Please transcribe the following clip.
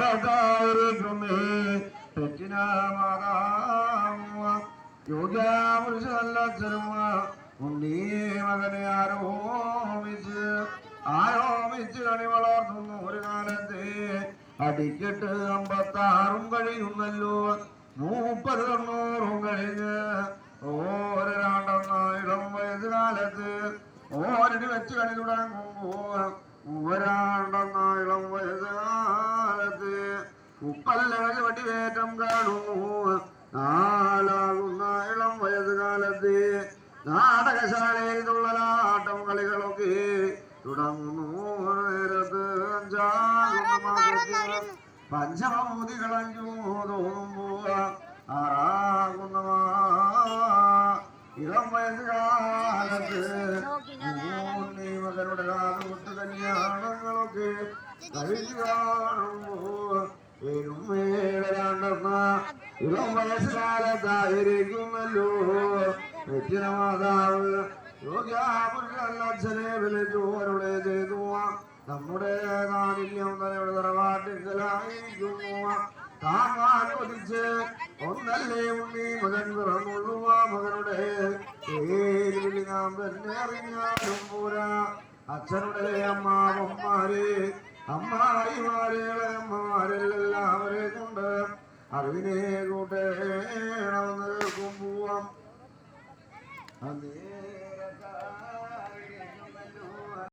അന്നേരത്തായിരിക്കുമേ തെറ്റിന മാതാവുക യോഗ്യാപുരുഷനല്ലച്ഛനുമ ഉണ്ണീ മകനെ ആരോപിച്ച് കണി വളർത്തുന്നു ഒരു കാലത്തെ അടിക്കിട്ട് 56 കഴിയുന്നല്ലോ 30 തൊണ്ണൂറും കഴിഞ്ഞ് ഓരണ്ടായിരം വയസ്സുകാലത്ത് ഓരടി വെച്ച് കണി തുടങ്ങുമ്പോൾ 30 വയസ്സുകാലത്ത് ഉപ്പല്ലകന് വടിവേറ്റം കാണുന്നു 4 ഇളം വയസ്സുകാലത്ത് നാടകശാലയിൽ തുള്ളലാട്ടം കളികളൊക്കെ തുടങ്ങുന്നു നേരത്ത് 5 മാസത്തിൽ പഞ്ചമൂതികളഞ്ചു തോന്നുമ്പോ 6 ഇളം വയസ്സുകാലത്ത് മകനുടെ കാലത്ത് കല്യാണങ്ങളൊക്കെ കഴിച്ചു കാണുമ്പോ ഇളം വയസ്സുകാലത്തായിരിക്കുന്നല്ലോ വെറ്റിന മാതാവ് യോഗ്യാപുരുഷനല്ലച്ഛനെ വിളിച്ചോരുടെ ചെയ്തു നമ്മുടെ കാണില്യം തലയുടെ തറവാട്ടിക്കലായിരിക്കുന്നു താങ്ങാൻ കൊതിച്ച് ഒന്നല്ലേ ഉണ്ണി മകൻ പിറന്നുള്ളുവ മകനുടെ പേര് നാം തന്നെ അറിഞ്ഞാലും പോരാ അച്ഛനുടെ അമ്മായിമാരെ അമ്മമാരെല്ലാവരെ കൊണ്ട് അറിവിനെ കൂട്ടേണമെന്ന് കേൾക്കും പോവാം.